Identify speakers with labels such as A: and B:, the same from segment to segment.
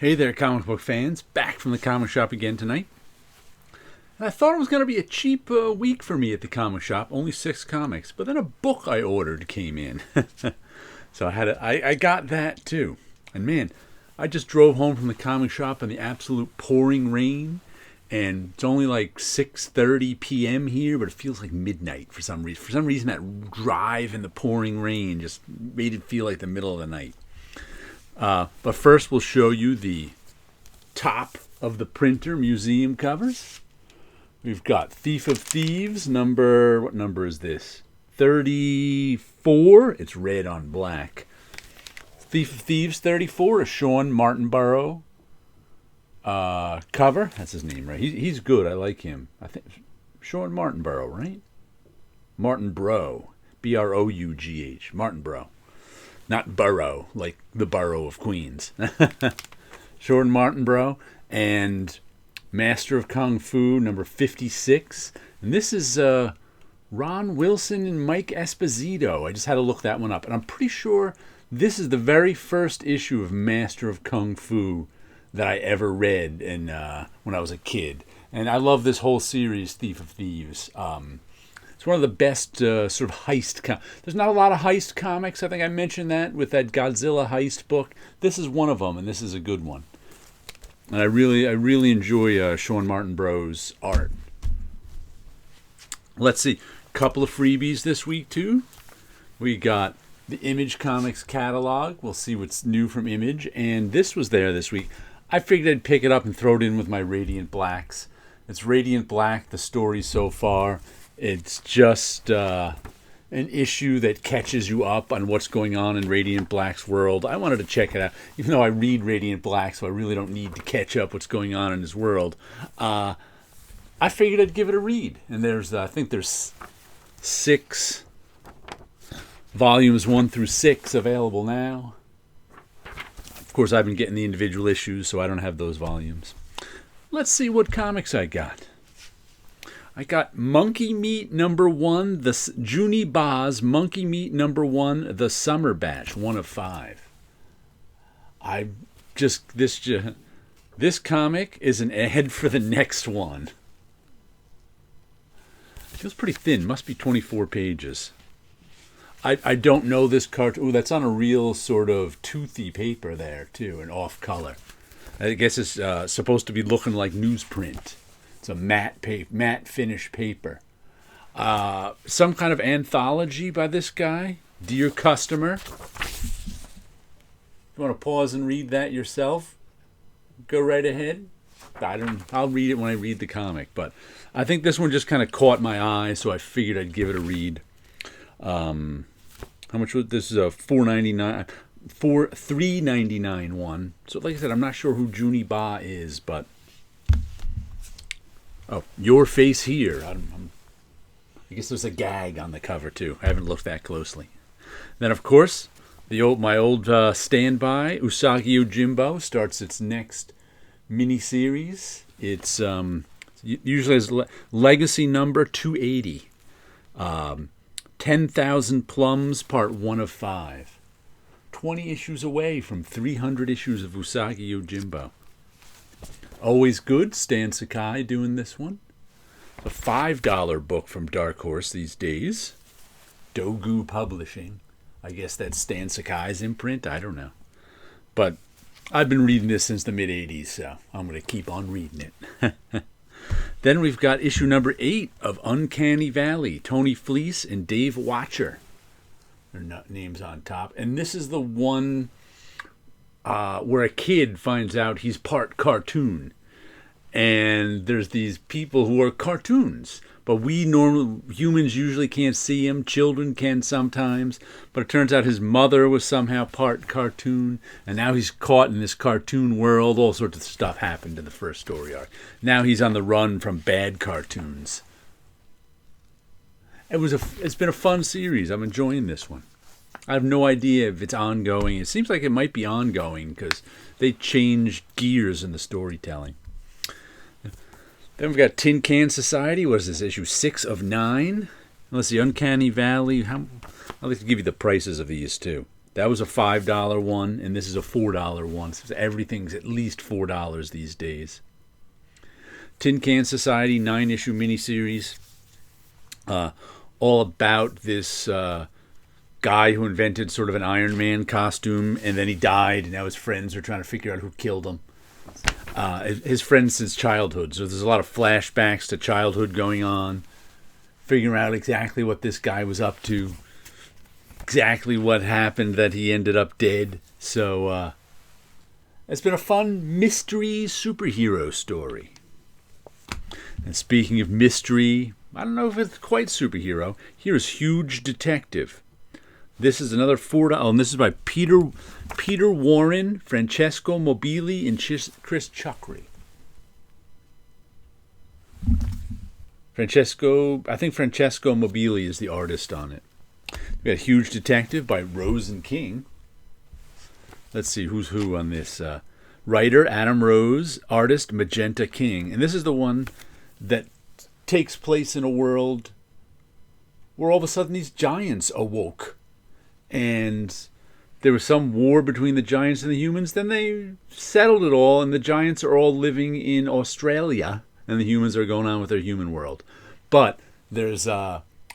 A: Hey there, comic book fans. Back from the comic shop again tonight. And I thought it was going to be a cheap week for me at the comic shop, only 6 comics. But then a book I ordered came in. So I got that too. And man, I just drove home from the comic shop in the absolute pouring rain. And it's only like 6:30 p.m. here, but it feels like midnight for some reason. For some reason, that drive in the pouring rain just made it feel like the middle of the night. But first, we'll show you the top of the printer museum covers. We've got Thief of Thieves, what number is this? 34. It's red on black. Thief of Thieves 34, a Sean Martinborough cover. That's his name, right? He's good. I like him. I think Sean Martinborough, right? Martinborough. Brough. Martinborough. Not Borough, like the Borough of Queens. Sean Martinborough and Master of Kung Fu, number 56. And this is Ron Wilson and Mike Esposito. I just had to look that one up. And I'm pretty sure this is the very first issue of Master of Kung Fu that I ever read when I was a kid. And I love this whole series, Thief of Thieves. It's one of the best sort of heist. There's not a lot of heist comics. I think I mentioned that with that Godzilla heist book. This is one of them, and this is a good one. And I really enjoy Sean Martinborough's art. Let's see, a couple of freebies this week too. We got the Image Comics catalog. We'll see what's new from Image, and this was there this week. I figured I'd pick it up and throw it in with my Radiant Blacks. It's Radiant Black, the story so far. It's just an issue that catches you up on what's going on in Radiant Black's world. I wanted to check it out, even though I read Radiant Black, so I really don't need to catch up what's going on in his world. I figured I'd give it a read, and I think there's 6 volumes 1 through 6 available now. Of course, I've been getting the individual issues, so I don't have those volumes. Let's see what comics I got. I got Monkey Meat number 1, the Junie Ba's Monkey Meat number 1, the Summer Batch, 1 of 5. This comic is an ad for the next one. It feels pretty thin, must be 24 pages. I don't know this cartoon. Ooh, that's on a real sort of toothy paper there too, an off color. I guess it's supposed to be looking like newsprint. It's a matte finish paper. Some kind of anthology by this guy. Dear Customer. If you want to pause and read that yourself, go right ahead. I'll read it when I read the comic. But I think this one just kind of caught my eye, so I figured I'd give it a read. How much was this? Is a $4.99, $3.99 one. So like I said, I'm not sure who Junie Ba is, but Your Face Here. I guess there's a gag on the cover too. I haven't looked that closely. Then of course, my old standby, Usagi Yojimbo starts its next mini-series. It's usually has legacy number 280. 10,000 Plums, part 1 of 5. 20 issues away from 300 issues of Usagi Yojimbo. Always good, Stan Sakai doing this one. A $5 book from Dark Horse these days. Dogu Publishing. I guess that's Stan Sakai's imprint, I don't know. But I've been reading this since the mid-'80s, so I'm going to keep on reading it. Then we've got issue number 8 of Uncanny Valley. Tony Fleece and Dave Watcher. Their names on top. And this is the one where a kid finds out he's part cartoon. And there's these people who are cartoons. But we normal humans usually can't see him. Children can sometimes. But it turns out his mother was somehow part cartoon. And now he's caught in this cartoon world. All sorts of stuff happened in the first story arc. Now he's on the run from bad cartoons. It's been a fun series. I'm enjoying this one. I have no idea if it's ongoing. It seems like it might be ongoing because they changed gears in the storytelling. Then we've got Tin Can Society. What is this, issue 6 of 9? Let's see, Uncanny Valley. I'd like to give you the prices of these, too. That was a $5 one, and this is a $4 one. So everything's at least $4 these days. Tin Can Society 9-issue miniseries, all about this guy who invented sort of an Iron Man costume, and then he died, and now his friends are trying to figure out who killed him. His friends since childhood, so there's a lot of flashbacks to childhood going on, figuring out exactly what this guy was up to, exactly what happened that he ended up dead. So it's been a fun mystery superhero story. And speaking of mystery, I don't know if it's quite superhero. Here's Huge Detective. This is another $4. Oh, and this is by Peter Warren, Francesco Mobili, and Chris Chukri. I think Francesco Mobili is the artist on it. We got Huge Detective by Rose and King. Let's see who's who on this. Writer Adam Rose, artist Magenta King. And this is the one that takes place in a world where all of a sudden these giants awoke. And there was some war between the giants and the humans. Then they settled it all, and the giants are all living in Australia, and the humans are going on with their human world. But there's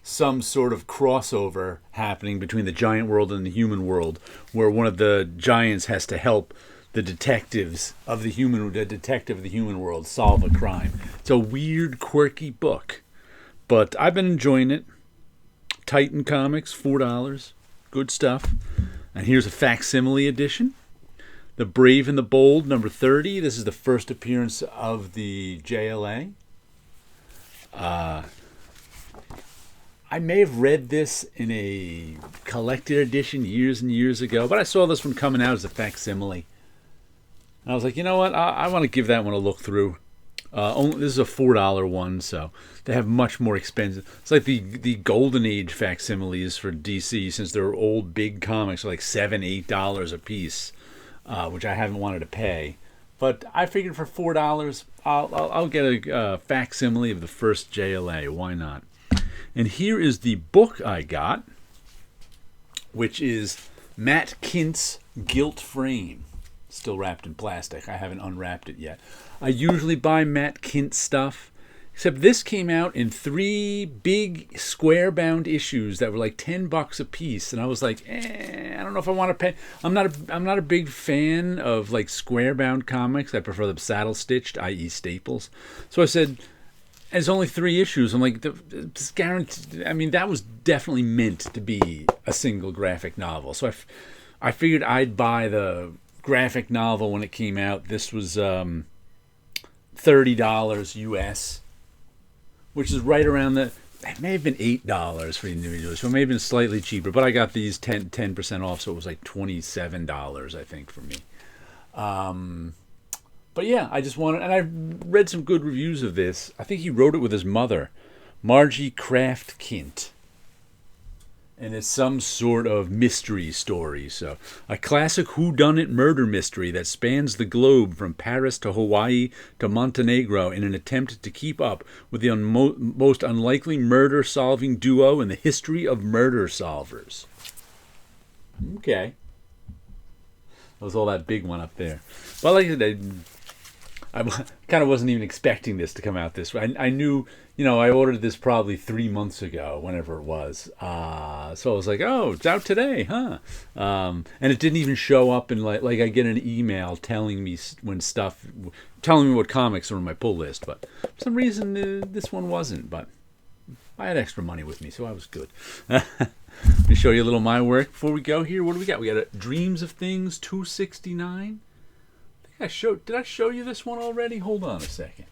A: some sort of crossover happening between the giant world and the human world, where one of the giants has to help the detective of the human world solve a crime. It's a weird, quirky book, but I've been enjoying it. Titan Comics, $4. Good stuff. And here's a facsimile edition. The Brave and the Bold, number 30. This is the first appearance of the JLA. I may have read this in a collected edition years and years ago, but I saw this one coming out as a facsimile. And I was like, you know what? I want to give that one a look through. This is a $4 one, so they have much more expensive. It's like the Golden Age facsimiles for DC, since they're old big comics, are like $7, $8 a piece, which I haven't wanted to pay. But I figured for $4, I'll get a facsimile of the first JLA. Why not? And here is the book I got, which is Matt Kint's Gilt Frame. Still wrapped in plastic. I haven't unwrapped it yet. I usually buy Matt Kint stuff, except this came out in 3 big square-bound issues that were like $10 a piece, and I was like, I don't know if I want to pay. I'm not a big fan of like square-bound comics. I prefer them saddle-stitched, i.e. staples. So I said, it's only 3 issues. I'm like, it's guaranteed. I mean, that was definitely meant to be a single graphic novel. So I figured I'd buy the graphic novel when it came out. This was $30 US, which is right around it may have been $8 for the individuals, so it may have been slightly cheaper, but I got these 10% off, so it was like $27, I think, for me. But yeah, I just wanted, and I read some good reviews of this. I think he wrote it with his mother, Margie Kraft Kint. And it's some sort of mystery story. So, a classic whodunit murder mystery that spans the globe from Paris to Hawaii to Montenegro in an attempt to keep up with the most unlikely murder-solving duo in the history of murder solvers. Okay. That was all that big one up there. But like I said, I kind of wasn't even expecting this to come out this way. I knew, I ordered this probably 3 months ago, whenever it was. So I was like, oh, it's out today, huh? And it didn't even show up in like I get an email telling me what comics are on my pull list. But for some reason, this one wasn't. But I had extra money with me, so I was good. Let me show you a little of my work before we go here. What do we got? We got a Dreams of Things 269. Did I show you this one already? Hold on a second.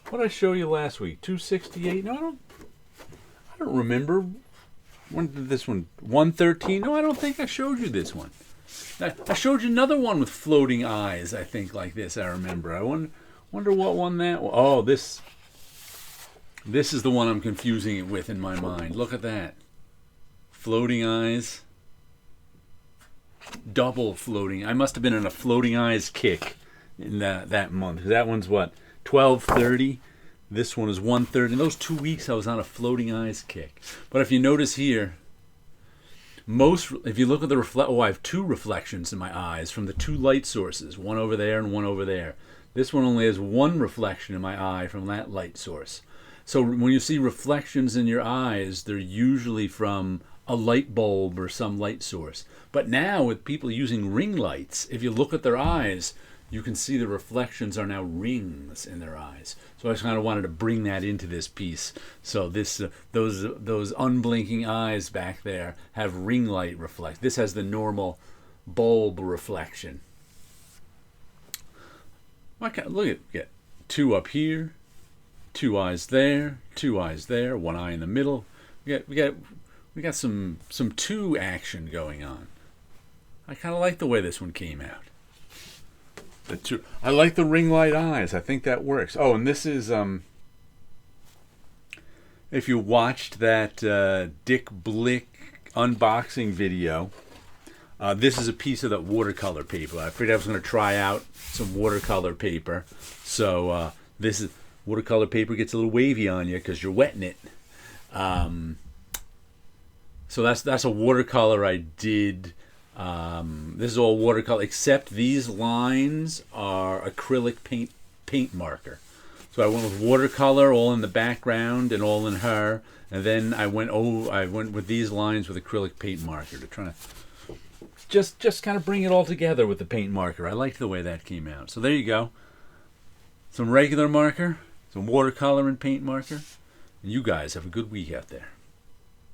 A: What did I show you last week? 268? No, I don't remember. When did this one? 113? No, I don't think I showed you this one. I showed you another one with floating eyes, I think, like this, I remember. I wonder what one that was. Oh, this is the one I'm confusing it with in my mind. Look at that. Floating eyes. Double floating. I must have been in a floating eyes kick in that month. That one's what? 12:30. This one is 1:30. In those 2 weeks, I was on a floating eyes kick. But if you notice here, If you look at the I have two reflections in my eyes from the two light sources, one over there and one over there. This one only has one reflection in my eye from that light source. So when you see reflections in your eyes, they're usually from a light bulb or some light source. But now with people using ring lights, if you look at their eyes, you can see the reflections are now rings in their eyes. So I just kind of wanted to bring that into this piece. So those unblinking eyes back there have ring light reflect. This has the normal bulb reflection. Look at two up here, two eyes there, one eye in the middle. We got some two action going on. I kind of like the way this one came out. I like the ring light eyes. I think that works. Oh, and this is if you watched that Dick Blick unboxing video, this is a piece of that watercolor paper. I figured I was going to try out some watercolor paper. So this is watercolor paper gets a little wavy on you because you're wetting it. So that's a watercolor I did. This is all watercolor, except these lines are acrylic paint marker. So I went with watercolor all in the background and all in her, and then I went with these lines with acrylic paint marker to try to just kind of bring it all together with the paint marker. I liked the way that came out. So there you go. Some regular marker, some watercolor and paint marker. And you guys have a good week out there.